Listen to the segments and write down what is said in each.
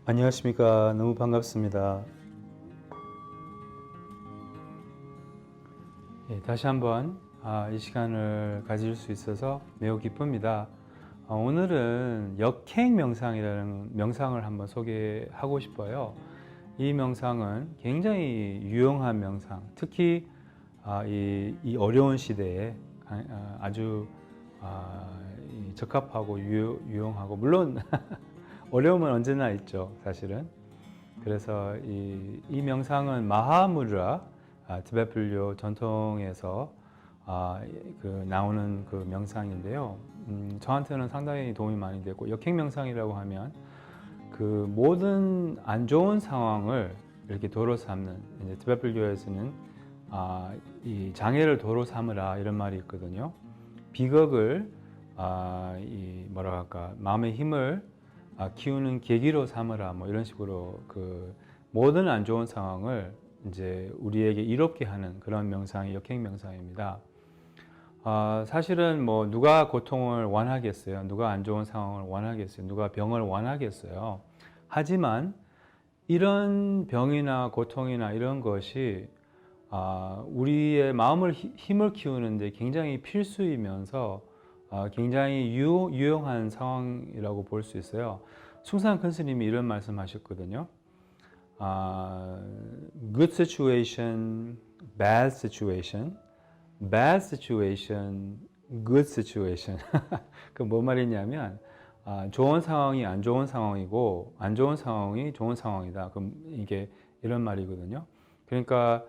안녕하십니까. 너무 반갑습니다. 다시 한번 이 시간을 가질 수 있어서 매우 기쁩니다. 오늘은 역행 명상이라는 명상을 한번 소개하고 싶어요. 이 명상은 굉장히 유용한 명상, 특히 이 어려운 시대에 아주 적합하고 유용하고, 물론 어려움은 언제나 있죠, 사실은. 그래서 이 명상은 마하무드라 티베트 불교 전통에서 나오는 그 명상인데요. 저한테는 상당히 도움이 많이 됐고, 역행 명상이라고 하면 그 모든 안 좋은 상황을 이렇게 도로 삼는, 이제 티베트 불교에서는 이 장애를 도로 삼으라 이런 말이 있거든요. 비극을 이 뭐라 할까, 마음의 힘을 키우는 계기로 삼으라, 뭐 이런 식으로 그 모든 안 좋은 상황을 이제 우리에게 이롭게 하는 그런 명상이 역행 명상입니다. 사실은 뭐 누가 고통을 원하겠어요? 누가 안 좋은 상황을 원하겠어요? 누가 병을 원하겠어요? 하지만 이런 병이나 고통이나 이런 것이 우리의 마음을 힘을 키우는데 굉장히 필수이면서 굉장히 유용한 상황이라고 볼 수 있어요. 숭산 큰 스님이 이런 말씀하셨거든요. Good situation, bad situation, bad situation, good situation. 그 뭐 말이냐면 좋은 상황이 안 좋은 상황이고 안 좋은 상황이 좋은 상황이다. 그럼 이게 이런 말이거든요. 그러니까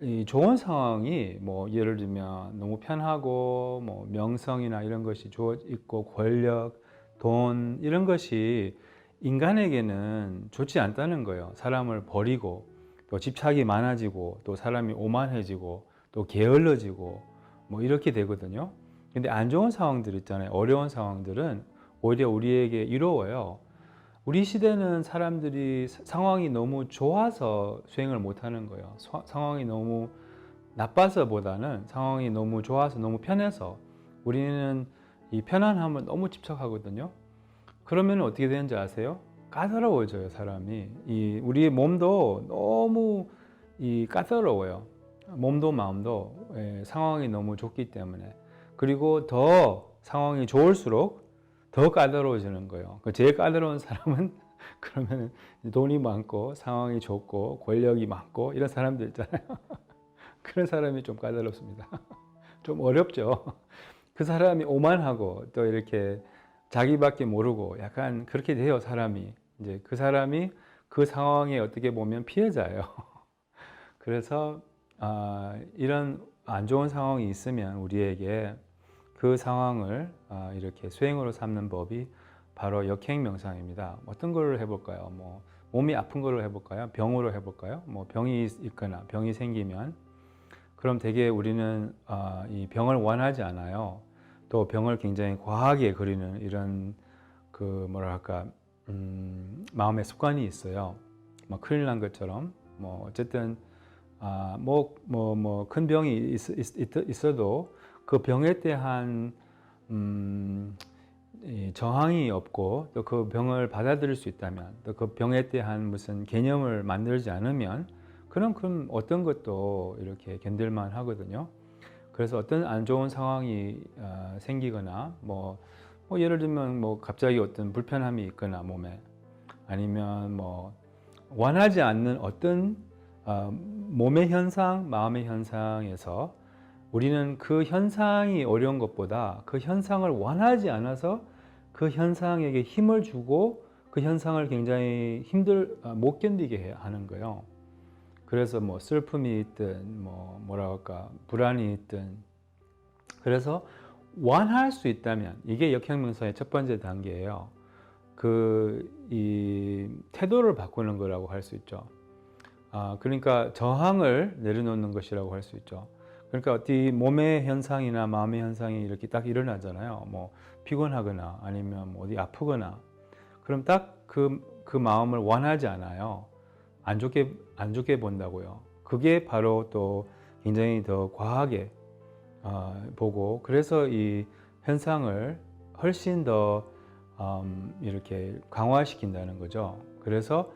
이 좋은 상황이 뭐 예를 들면 너무 편하고 뭐 명성이나 이런 것이 있고 권력, 돈 이런 것이 인간에게는 좋지 않다는 거예요. 사람을 버리고 또 집착이 많아지고 또 사람이 오만해지고 또 게을러지고 뭐 이렇게 되거든요. 근데 안 좋은 상황들 있잖아요. 어려운 상황들은 오히려 우리에게 이로워요. 우리 시대는 사람들이 상황이 너무 좋아서 수행을 못하는 거예요. 상황이 너무 나빠서보다는 상황이 너무 좋아서, 너무 편해서 우리는 이 편안함을 너무 집착하거든요. 그러면 어떻게 되는지 아세요? 까다로워져요, 사람이. 우리의 몸도 너무 까다로워요. 몸도 마음도 상황이 너무 좋기 때문에. 그리고 더 상황이 좋을수록 더 까다로워지는 거예요. 제일 까다로운 사람은 그러면 돈이 많고 상황이 좋고 권력이 많고 이런 사람들 있잖아요. 그런 사람이 좀 까다롭습니다. 좀 어렵죠. 그 사람이 오만하고 또 이렇게 자기밖에 모르고 약간 그렇게 돼요, 사람이. 이제 그 사람이 그 상황에 어떻게 보면 피해자예요. 그래서 이런 안 좋은 상황이 있으면 우리에게 그 상황을 이렇게 수행으로 삼는 법이 바로 역행 명상입니다. 어떤 걸 해볼까요? 뭐 몸이 아픈 걸로 해볼까요? 병으로 해볼까요? 뭐 병이 있거나 병이 생기면 그럼 대개 우리는 이 병을 원하지 않아요. 또 병을 굉장히 과하게 그리는 이런 그 뭐랄까 마음의 습관이 있어요. 뭐 큰일 난 것처럼 뭐 어쨌든 큰 병이 있어도 그 병에 대한 저항이 없고 또 그 병을 받아들일 수 있다면 또 그 병에 대한 무슨 개념을 만들지 않으면 그럼 어떤 것도 이렇게 견딜만 하거든요. 그래서 어떤 안 좋은 상황이 생기거나 뭐 예를 들면 뭐 갑자기 어떤 불편함이 있거나 몸에 아니면 뭐 원하지 않는 어떤 몸의 현상, 마음의 현상에서 우리는 그 현상이 어려운 것보다 그 현상을 원하지 않아서 그 현상에게 힘을 주고 그 현상을 굉장히 못 견디게 하는 거예요. 그래서 뭐 슬픔이 있든 뭐라 할까 불안이 있든 그래서 원할 수 있다면 이게 역행명상의 첫 번째 단계예요. 이 태도를 바꾸는 거라고 할 수 있죠. 그러니까 저항을 내려놓는 것이라고 할 수 있죠. 그러니까 어디 몸의 현상이나 마음의 현상이 이렇게 딱 일어나잖아요. 뭐 피곤하거나 아니면 뭐 어디 아프거나 그럼 딱 그 마음을 원하지 않아요. 안 좋게 본다고요. 그게 바로 또 굉장히 더 과하게 보고 그래서 이 현상을 훨씬 더 이렇게 강화시킨다는 거죠. 그래서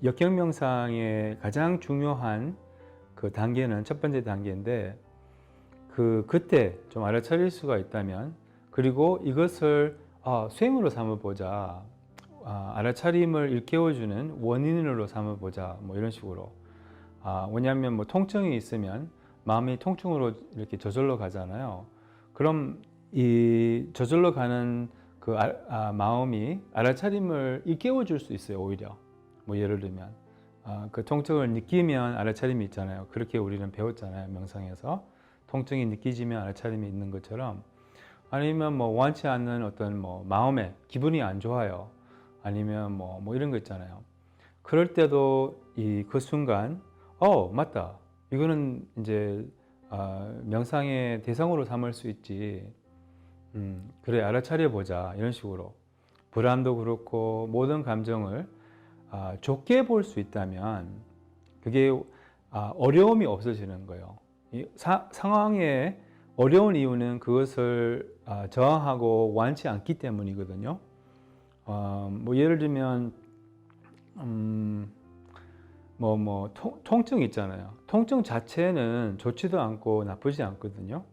역경 명상의 가장 중요한 그 단계는 첫 번째 단계인데 그때 좀 알아차릴 수가 있다면 그리고 이것을 수행으로 삼아보자. 알아차림을 일깨워주는 원인으로 삼아보자. 뭐 이런 식으로. 왜냐하면 뭐 통증이 있으면 마음이 통증으로 이렇게 저절로 가잖아요. 그럼 이 저절로 가는 그 마음이 알아차림을 일깨워줄 수 있어요. 오히려. 뭐 예를 들면 그 통증을 느끼면 알아차림이 있잖아요. 그렇게 우리는 배웠잖아요. 명상에서. 통증이 느끼지면 알아차림이 있는 것처럼 아니면 뭐 원치 않는 어떤 뭐 마음에 기분이 안 좋아요. 아니면 뭐 이런 거 있잖아요. 그럴 때도 그 순간 맞다. 이거는 이제 명상의 대상으로 삼을 수 있지. 그래 알아차려 보자. 이런 식으로 불안도 그렇고 모든 감정을 좋게 볼 수 있다면 그게 어려움이 없어지는 거예요. 이 상황에 어려운 이유는 그것을 저항하고 원치 않기 때문이거든요. 뭐 예를 들면 통증 있잖아요. 통증 자체는 좋지도 않고 나쁘지 않거든요.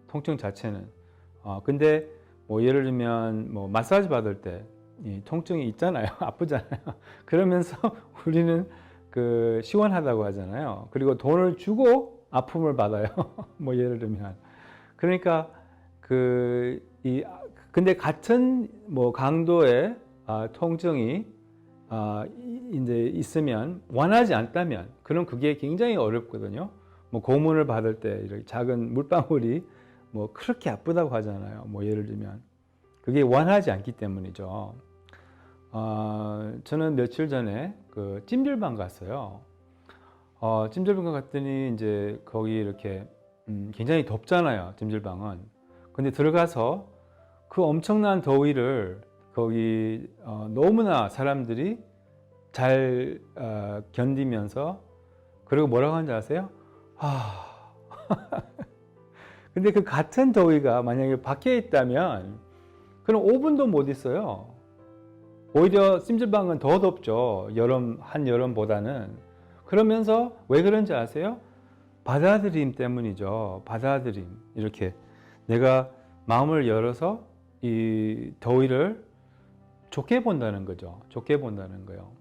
통증 자체는. 근데 뭐 예를 들면 뭐 마사지 받을 때 이 통증이 있잖아요. 아프잖아요. 그러면서 우리는 그 시원하다고 하잖아요. 그리고 돈을 주고 아픔을 받아요. 뭐 예를 들면. 그러니까 근데 같은 뭐 강도의 통증이 이제 있으면 원하지 않다면 그럼 그게 굉장히 어렵거든요. 뭐 고문을 받을 때 이렇게 작은 물방울이 뭐 그렇게 아프다고 하잖아요. 뭐 예를 들면 그게 원하지 않기 때문이죠. 저는 며칠 전에 그 찜질방 갔어요. 찜질방 갔더니 이제 거기 이렇게 굉장히 덥잖아요. 찜질방은. 근데 들어가서 그 엄청난 더위를 거기 너무나 사람들이 잘 견디면서 그리고 뭐라고 하는지 아세요? 근데 그 같은 더위가 만약에 밖에 있다면 그럼 5분도 못 있어요. 오히려 찜질방은 더 덥죠. 한여름보다는. 그러면서 왜 그런지 아세요? 받아들임 때문이죠. 받아들임. 이렇게 내가 마음을 열어서 이 더위를 좋게 본다는 거죠. 좋게 본다는 거예요.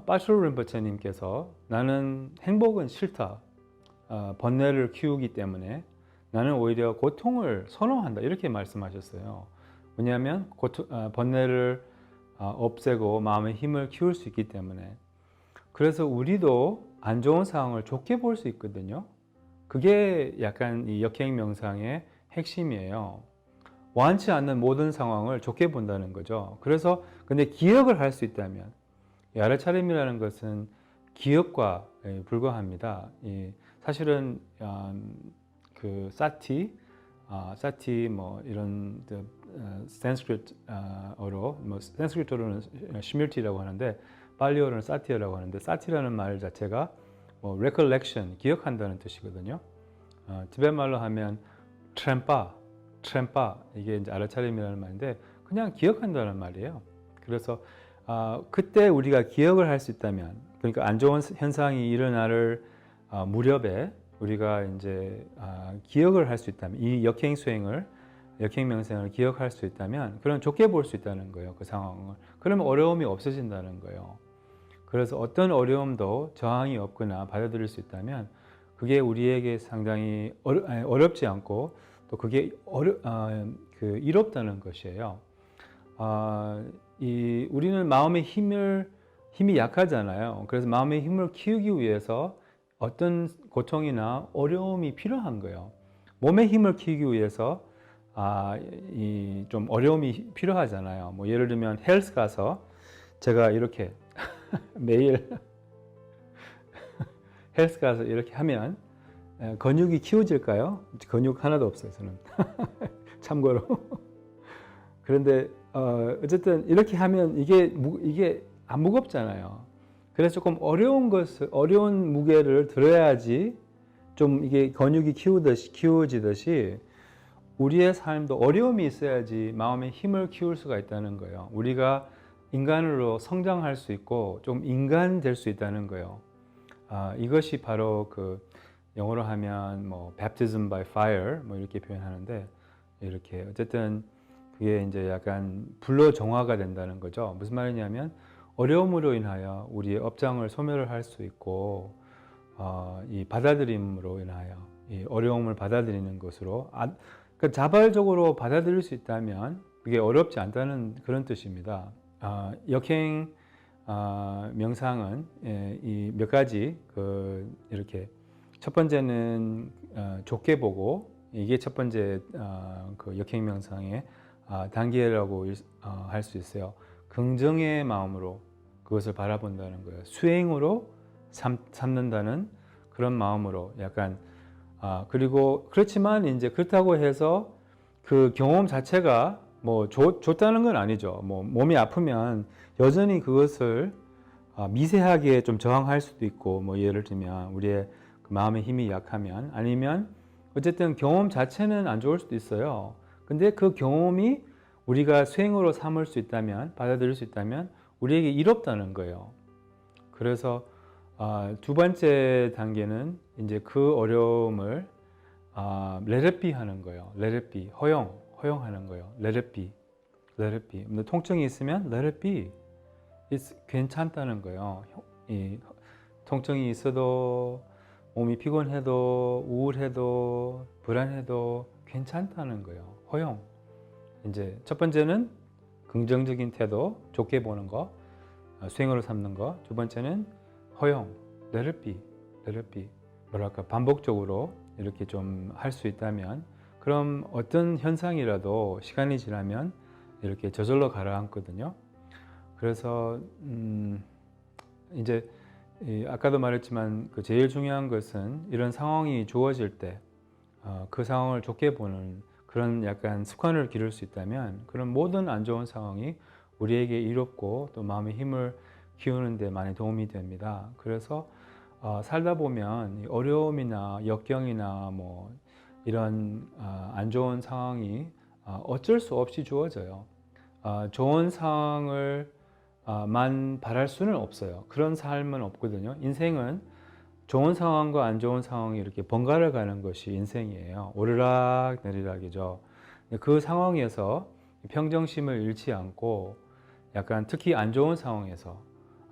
빠슈 린포체님께서 나는 행복은 싫다. 번뇌를 키우기 때문에 나는 오히려 고통을 선호한다. 이렇게 말씀하셨어요. 왜냐하면 번뇌를 없애고 마음의 힘을 키울 수 있기 때문에. 그래서 우리도 안 좋은 상황을 좋게 볼 수 있거든요. 그게 약간 이 역행 명상의 핵심이에요. 원치 않는 모든 상황을 좋게 본다는 거죠. 그래서 근데 기억을 할 수 있다면 이 알아차림이라는 것은 기억과 불과합니다. 사실은 그 사티 뭐 이런 산스크리트어로 뭐 산스크리트어로는 시밀티라고 하는데 팔리어로는 사티라고 하는데 사티라는 말 자체가 뭐 recollection 기억한다는 뜻이거든요. 티베트 말로 하면 트렘파 이게 이제 알아차림이라는 말인데 그냥 기억한다는 말이에요. 그래서 그때 우리가 기억을 할 수 있다면 그러니까 안 좋은 현상이 일어날 무렵에 우리가 이제 기억을 할 수 있다면 이 역행 명상을 기억할 수 있다면 그럼 좋게 볼 수 있다는 거예요. 그 상황을. 그러면 어려움이 없어진다는 거예요. 그래서 어떤 어려움도 저항이 없거나 받아들일 수 있다면 그게 우리에게 상당히 어렵지 않고 또 그게 이롭다는 것이에요. 우리는 마음의 힘이 약하잖아요. 그래서 마음의 힘을 키우기 위해서 어떤 고통이나 어려움이 필요한 거예요. 몸의 힘을 키우기 위해서 좀 어려움이 필요하잖아요. 뭐 예를 들면 헬스 가서 제가 이렇게 매일 헬스 가서 이렇게 하면 근육이 키워질까요? 근육 하나도 없어요, 저는. 참고로. 그런데 어쨌든 이렇게 하면 이게 안 무겁잖아요. 그래서 조금 어려운 무게를 들어야지 좀 이게 근육이 키워지듯이 우리의 삶도 어려움이 있어야지 마음의 힘을 키울 수가 있다는 거예요. 우리가 인간으로 성장할 수 있고 좀 인간 될 수 있다는 거예요. 이것이 바로 그 영어로 하면 뭐 baptism by fire 뭐 이렇게 표현하는데, 이렇게 어쨌든 그게 이제 약간 불로 정화가 된다는 거죠. 무슨 말이냐면 어려움으로 인하여 우리의 업장을 소멸을 할 수 있고, 이 받아들임으로 인하여 이 어려움을 받아들이는 것으로, 그러니까 자발적으로 받아들일 수 있다면 그게 어렵지 않다는 그런 뜻입니다. 역행 명상은 이 몇 가지 이렇게 첫 번째는 좋게 보고, 이게 첫 번째 그 역행 명상의 단계라고 할 수 있어요. 긍정의 마음으로 그것을 바라본다는 거예요. 수행으로 삼는다는 그런 마음으로 약간, 그리고 그렇지만 이제 그렇다고 해서 그 경험 자체가 뭐 좋다는 건 아니죠. 뭐 몸이 아프면 여전히 그것을 미세하게 좀 저항할 수도 있고, 뭐 예를 들면 우리의 그 마음의 힘이 약하면, 아니면 어쨌든 경험 자체는 안 좋을 수도 있어요. 근데 그 경험이 우리가 수행으로 삼을 수 있다면, 받아들일 수 있다면 우리에게 이롭다는 거예요. 그래서 두 번째 단계는 이제 그 어려움을 let it be 하는 거예요. let it be, 허용하는 거예요. let it be, let it be. 근데 통증이 있으면 let it be, 괜찮다는 거예요. 이 통증이 있어도, 몸이 피곤해도, 우울해도, 불안해도 괜찮다는 거예요. 허용. 이제 첫 번째는 긍정적인 태도, 좋게 보는 거, 수행으로 삼는 거. 두 번째는 허용, let it be, let it be. 뭐랄까, 반복적으로 이렇게 좀 할 수 있다면, 그럼 어떤 현상이라도 시간이 지나면 이렇게 저절로 가라앉거든요. 그래서 이제 아까도 말했지만 그 제일 중요한 것은 이런 상황이 주어질 때 그 상황을 좋게 보는 그런 약간 습관을 기를 수 있다면, 그런 모든 안 좋은 상황이 우리에게 이롭고 또 마음의 힘을 키우는 데 많이 도움이 됩니다. 그래서 살다 보면 어려움이나 역경이나 뭐 이런 안 좋은 상황이 어쩔 수 없이 주어져요. 좋은 상황을 만 바랄 수는 없어요. 그런 삶은 없거든요. 인생은 좋은 상황과 안 좋은 상황이 이렇게 번갈아 가는 것이 인생이에요. 오르락 내리락이죠. 그 상황에서 평정심을 잃지 않고, 약간 특히 안 좋은 상황에서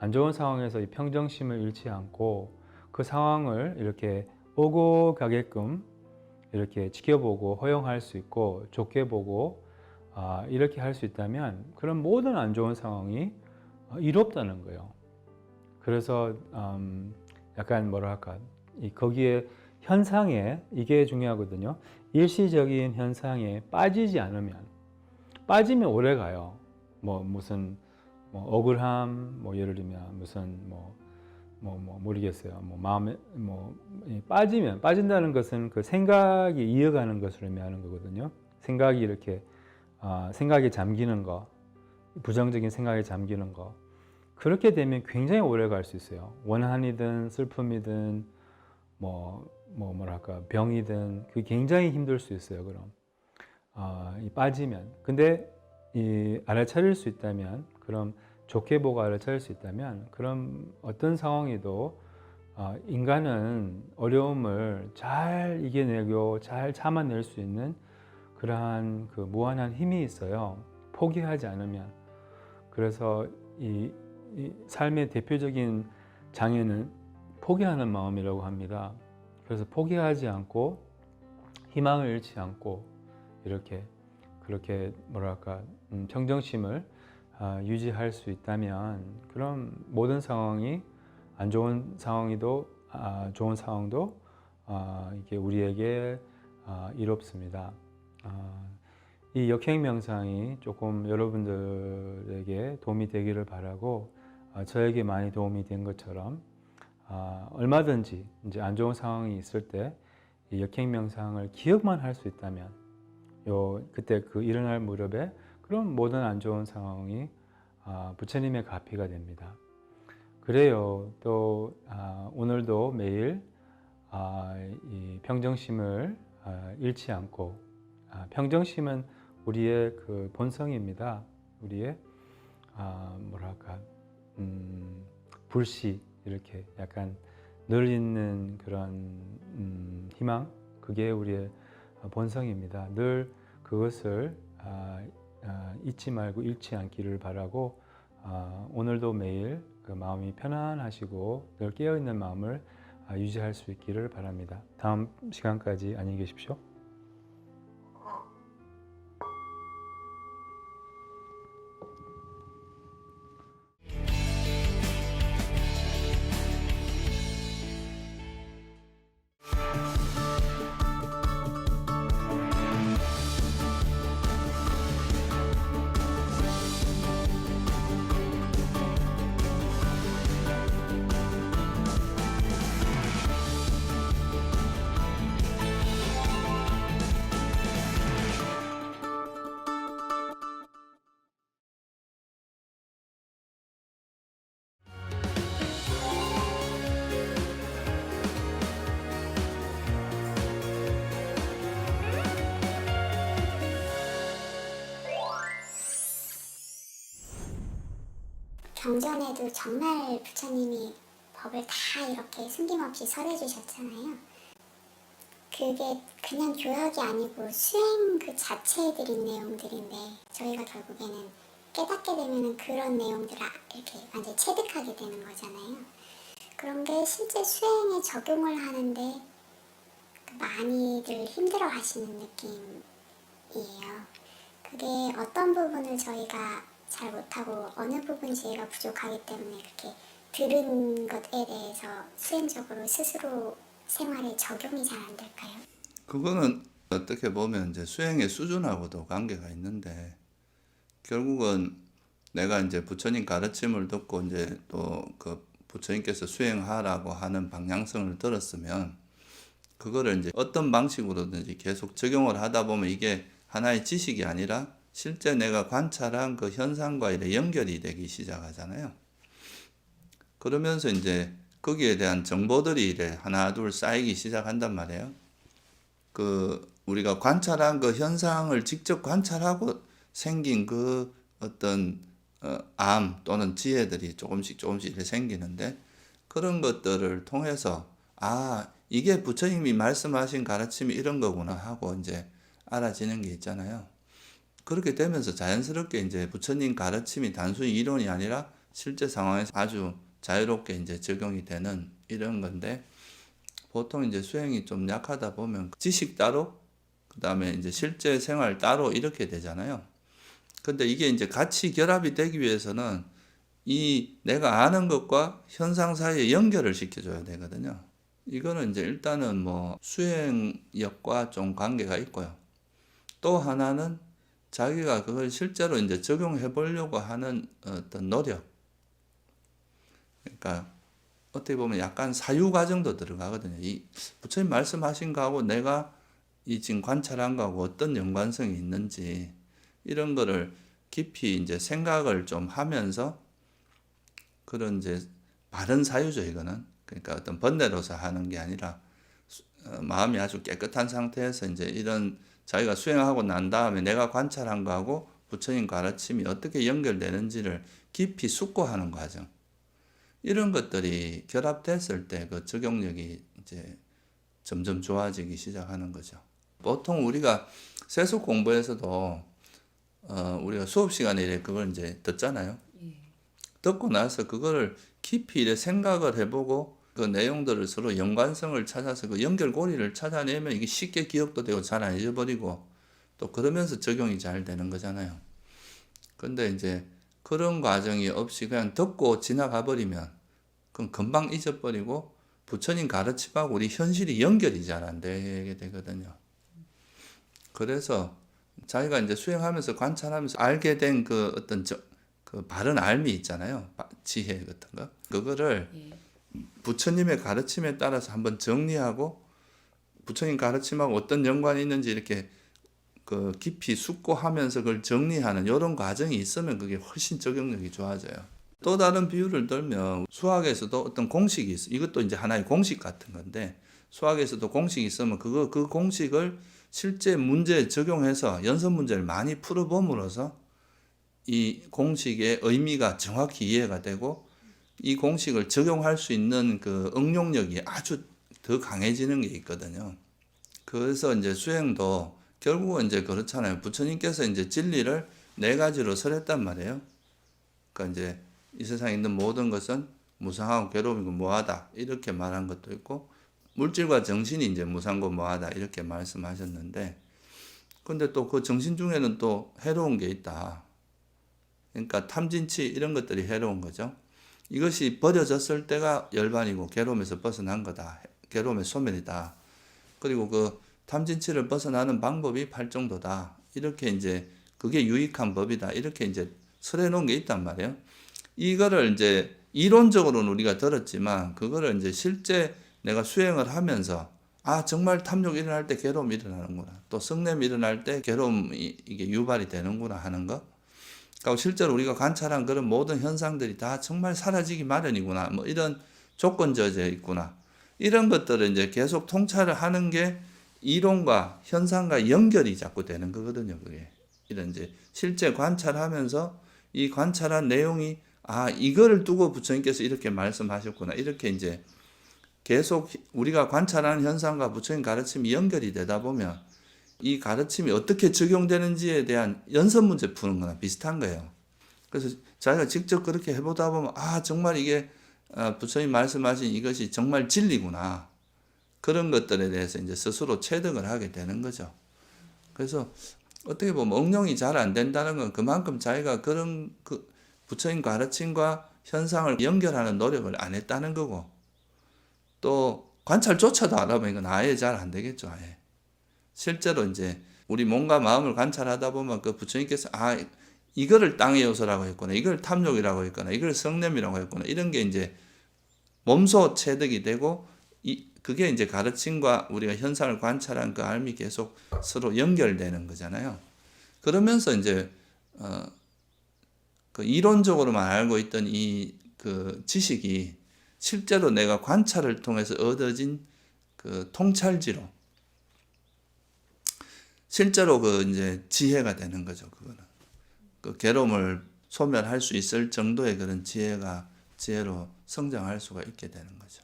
이 평정심을 잃지 않고 그 상황을 이렇게 오고 가게끔 이렇게 지켜보고 허용할 수 있고, 좋게 보고 이렇게 할 수 있다면, 그런 모든 안 좋은 상황이 이롭다는 거예요. 그래서 약간 뭐랄까, 거기에 현상에, 이게 중요하거든요. 일시적인 현상에 빠지지 않으면, 빠지면 오래 가요. 뭐 무슨 뭐 억울함, 뭐 예를 들면 무슨 모르겠어요. 뭐 마음에 빠진다는 것은 그 생각이 이어가는 것을 의미하는 거거든요. 생각이 이렇게 생각에 잠기는 거, 부정적인 생각에 잠기는 거. 그렇게 되면 굉장히 오래 갈 수 있어요. 원한이든 슬픔이든 뭐랄까, 병이든 그게 굉장히 힘들 수 있어요. 그럼 빠지면. 근데 알아차릴 수 있다면, 그럼 좋게 보고 알아차릴 수 있다면, 그럼 어떤 상황에도 인간은 어려움을 잘 이겨내고 잘 참아낼 수 있는 그러한 그 무한한 힘이 있어요. 포기하지 않으면. 그래서 이 삶의 대표적인 장애는 포기하는 마음이라고 합니다. 그래서 포기하지 않고 희망을 잃지 않고 그렇게 뭐랄까, 평정심을 유지할 수 있다면, 그럼 모든 상황이, 안 좋은 상황이도 좋은 상황도 이게 우리에게 이롭습니다. 이 역행 명상이 조금 여러분들에게 도움이 되기를 바라고, 저에게 많이 도움이 된 것처럼 얼마든지 이제 안 좋은 상황이 있을 때 이 역행 명상을 기억만 할 수 있다면, 그때 그 일어날 무렵에 그런 모든 안 좋은 상황이 부처님의 가피가 됩니다. 그래요. 또 오늘도 매일 이 평정심을 잃지 않고 평정심은 우리의 그 본성입니다. 우리의 뭐랄까 불씨 이렇게 약간 늘 있는 그런 희망, 그게 우리의 본성입니다. 늘 그것을 잊지 말고 잃지 않기를 바라고 오늘도 매일 그 마음이 편안하시고 늘 깨어있는 마음을 유지할 수 있기를 바랍니다. 다음 시간까지 안녕히 계십시오. 경전에도 정말 부처님이 법을 다 이렇게 숨김없이 설해주셨잖아요. 그게 그냥 교학이 아니고 수행 그 자체에 들인 내용들인데 저희가 결국에는 깨닫게 되면 그런 내용들을 이렇게 완전히 체득하게 되는 거잖아요. 그런 게 실제 수행에 적용을 하는데 많이들 힘들어 하시는 느낌이에요. 그게 어떤 부분을 저희가 잘 못하고 어느 부분 지혜가 부족하기 때문에 그렇게 들은 것에 대해서 수행적으로 스스로 생활에 적용이 잘 안 될까요? 그거는 어떻게 보면 이제 수행의 수준하고도 관계가 있는데, 결국은 내가 이제 부처님 가르침을 듣고 이제 또 그 부처님께서 수행하라고 하는 방향성을 들었으면 그거를 이제 어떤 방식으로든지 계속 적용을 하다 보면 이게 하나의 지식이 아니라 실제 내가 관찰한 그 현상과 이래 연결이 되기 시작하잖아요. 그러면서 이제 거기에 대한 정보들이 이래 하나 둘 쌓이기 시작한단 말이에요. 그 우리가 관찰한 그 현상을 직접 관찰하고 생긴 그 어떤 암 또는 지혜들이 조금씩 이렇게 생기는데, 그런 것들을 통해서 이게 부처님이 말씀하신 가르침이 이런 거구나 하고 이제 알아지는 게 있잖아요. 그렇게 되면서 자연스럽게 이제 부처님 가르침이 단순히 이론이 아니라 실제 상황에서 아주 자유롭게 이제 적용이 되는 이런 건데, 보통 이제 수행이 좀 약하다 보면 지식 따로, 그 다음에 이제 실제 생활 따로 이렇게 되잖아요. 근데 이게 이제 같이 결합이 되기 위해서는 이 내가 아는 것과 현상 사이에 연결을 시켜줘야 되거든요. 이거는 이제 일단은 뭐 수행력과 좀 관계가 있고요. 또 하나는 자기가 그걸 실제로 이제 적용해 보려고 하는 어떤 노력. 그러니까 어떻게 보면 약간 사유 과정도 들어가거든요. 이 부처님 말씀하신 거하고 내가 이 지금 관찰한 거하고 어떤 연관성이 있는지 이런 거를 깊이 이제 생각을 좀 하면서, 그런 이제 바른 사유죠, 이거는. 그러니까 어떤 번뇌로서 하는 게 아니라 마음이 아주 깨끗한 상태에서 이제 이런 자기가 수행하고 난 다음에 내가 관찰한 거하고 부처님 가르침이 어떻게 연결되는지를 깊이 숙고하는 과정. 이런 것들이 결합됐을 때 그 적용력이 이제 점점 좋아지기 시작하는 거죠. 보통 우리가 세속 공부에서도 우리가 수업 시간에 이래 그걸 이제 듣잖아요. 듣고 나서 그거를 깊이 이래 생각을 해보고 그 내용들을 서로 연관성을 찾아서 그 연결고리를 찾아내면 이게 쉽게 기억도 되고 잘 안 잊어버리고 또 그러면서 적용이 잘 되는 거잖아요. 근데 이제 그런 과정이 없이 그냥 듣고 지나가 버리면 그럼 금방 잊어버리고 부처님 가르침하고 우리 현실이 연결이 잘 안 되게 되거든요. 그래서 자기가 이제 수행하면서 관찰하면서 알게 된 그 어떤 그 바른 알미 있잖아요. 지혜 같은 거. 그거를 부처님의 가르침에 따라서 한번 정리하고 부처님 가르침하고 어떤 연관이 있는지 이렇게 그 깊이 숙고하면서 그걸 정리하는 이런 과정이 있으면 그게 훨씬 적용력이 좋아져요. 또 다른 비유를 들면 수학에서도 어떤 공식이 있어. 이것도 이제 하나의 공식 같은 건데 수학에서도 공식이 있으면 그 공식을 실제 문제에 적용해서 연습 문제를 많이 풀어봄으로써 이 공식의 의미가 정확히 이해가 되고 이 공식을 적용할 수 있는 그 응용력이 아주 더 강해지는 게 있거든요. 그래서 이제 수행도 결국은 이제 그렇잖아요. 부처님께서 이제 진리를 네 가지로 설했단 말이에요. 그러니까 이제 이 세상에 있는 모든 것은 무상하고 괴로움이고 무하다 이렇게 말한 것도 있고 물질과 정신이 이제 무상고 무하다 이렇게 말씀하셨는데 근데 또 그 정신 중에는 또 해로운 게 있다. 그러니까 탐진치 이런 것들이 해로운 거죠. 이것이 버려졌을 때가 열반이고 괴로움에서 벗어난 거다. 괴로움의 소멸이다. 그리고 그 탐진치를 벗어나는 방법이 팔정도다. 이렇게 이제 그게 유익한 법이다. 이렇게 이제 설해 놓은 게 있단 말이에요. 이거를 이제 이론적으로는 우리가 들었지만 그거를 이제 실제 내가 수행을 하면서 아 정말 탐욕이 일어날 때 괴로움이 일어나는구나. 또 성냄이 일어날 때 괴로움이 이게 유발이 되는구나 하는 거. 그러니까 실제로 우리가 관찰한 그런 모든 현상들이 다 정말 사라지기 마련이구나. 뭐 이런 조건져져 있구나. 이런 것들을 이제 계속 통찰을 하는 게 이론과 현상과 연결이 자꾸 되는 거거든요. 그게 이런 이제 실제 관찰하면서 이 관찰한 내용이 아 이거를 두고 부처님께서 이렇게 말씀하셨구나. 이렇게 이제 계속 우리가 관찰하는 현상과 부처님 가르침이 연결이 되다 보면 이 가르침이 어떻게 적용되는지에 대한 연습 문제 푸는 거나 비슷한 거예요. 그래서 자기가 직접 그렇게 해보다 보면 아 정말 이게 부처님 말씀하신 이것이 정말 진리구나. 그런 것들에 대해서 이제 스스로 체득을 하게 되는 거죠. 그래서 어떻게 보면 응용이 잘 안 된다는 건 그만큼 자기가 그런 그 부처님 가르침과 현상을 연결하는 노력을 안 했다는 거고 또 관찰조차도 안 하면 이건 아예 잘 안 되겠죠. 아예. 실제로 이제 우리 몸과 마음을 관찰하다 보면 그 부처님께서 아 이거를 땅의 요소라고 했구나, 이걸 탐욕이라고 했구나, 이걸 성냄이라고 했구나 이런 게 이제 몸소 체득이 되고 그게 이제 가르침과 우리가 현상을 관찰한 그 알미 계속 서로 연결되는 거잖아요. 그러면서 이제 그 이론적으로만 알고 있던 이 그 지식이 실제로 내가 관찰을 통해서 얻어진 그 통찰지로 실제로 그 이제 지혜가 되는 거죠. 그거는 그 괴로움을 소멸할 수 있을 정도의 그런 지혜로 성장할 수가 있게 되는 거죠.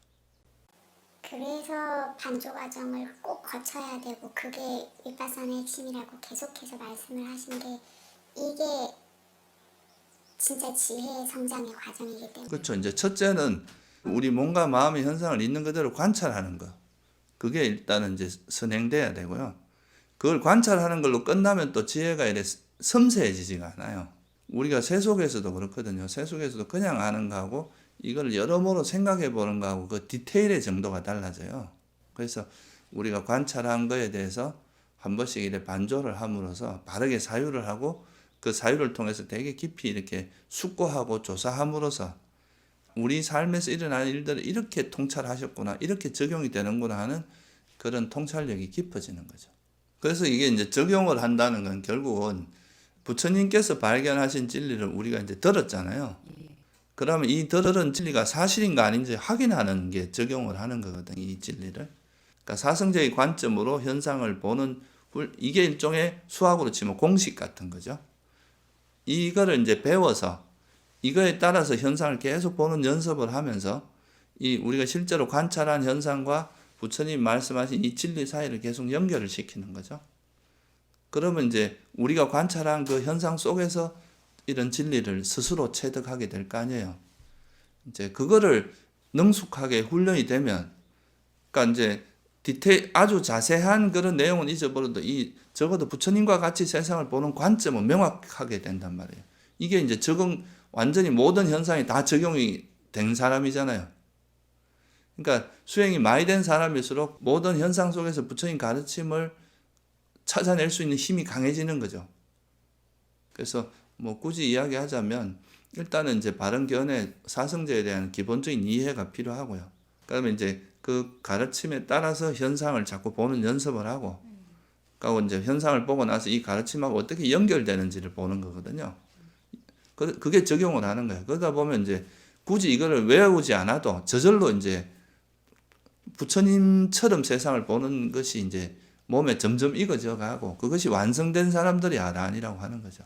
그래서 반조 과정을 꼭 거쳐야 되고 그게 윗바사나의 핵심이라고 계속해서 말씀을 하신 게 이게 진짜 지혜의 성장의 과정이기 때문에 그렇죠. 이제 첫째는 우리 몸과 마음의 현상을 있는 그대로 관찰하는 거. 그게 일단은 이제 선행돼야 되고요. 그걸 관찰하는 걸로 끝나면 또 지혜가 이래 섬세해지지가 않아요. 우리가 세속에서도 그렇거든요. 세속에서도 그냥 아는 거하고 이걸 여러모로 생각해 보는 거하고 그 디테일의 정도가 달라져요. 그래서 우리가 관찰한 거에 대해서 한 번씩 이렇게 반조를 함으로써 바르게 사유를 하고 그 사유를 통해서 되게 깊이 이렇게 숙고하고 조사함으로써 우리 삶에서 일어나는 일들을 이렇게 통찰하셨구나, 이렇게 적용이 되는구나 하는 그런 통찰력이 깊어지는 거죠. 그래서 이게 이제 적용을 한다는 건 결국은 부처님께서 발견하신 진리를 우리가 이제 들었잖아요. 그러면 이 들은 진리가 사실인가 아닌지 확인하는 게 적용을 하는 거거든요. 이 진리를. 그러니까 사성제의 관점으로 현상을 보는 이게 일종의 수학으로 치면 공식 같은 거죠. 이거를 이제 배워서 이거에 따라서 현상을 계속 보는 연습을 하면서 이 우리가 실제로 관찰한 현상과 부처님 말씀하신 이 진리 사이를 계속 연결을 시키는 거죠. 그러면 이제 우리가 관찰한 그 현상 속에서 이런 진리를 스스로 체득하게 될 거 아니에요. 이제 그거를 능숙하게 훈련이 되면, 그러니까 이제 아주 자세한 그런 내용은 잊어버려도 적어도 부처님과 같이 세상을 보는 관점은 명확하게 된단 말이에요. 이게 이제 완전히 모든 현상이 다 적용이 된 사람이잖아요. 그러니까 수행이 많이 된 사람일수록 모든 현상 속에서 부처님 가르침을 찾아낼 수 있는 힘이 강해지는 거죠. 그래서 뭐 굳이 이야기하자면 일단은 이제 바른 견해 사성제에 대한 기본적인 이해가 필요하고요. 그러면 이제 그 가르침에 따라서 현상을 자꾸 보는 연습을 하고, 그리고 이제 현상을 보고 나서 이 가르침하고 어떻게 연결되는지를 보는 거거든요. 그게 적용을 하는 거예요. 그러다 보면 이제 굳이 이거를 외우지 않아도 저절로 이제 부처님처럼 세상을 보는 것이 이제 몸에 점점 익어져 가고 그것이 완성된 사람들이 아란이라고 하는 거죠.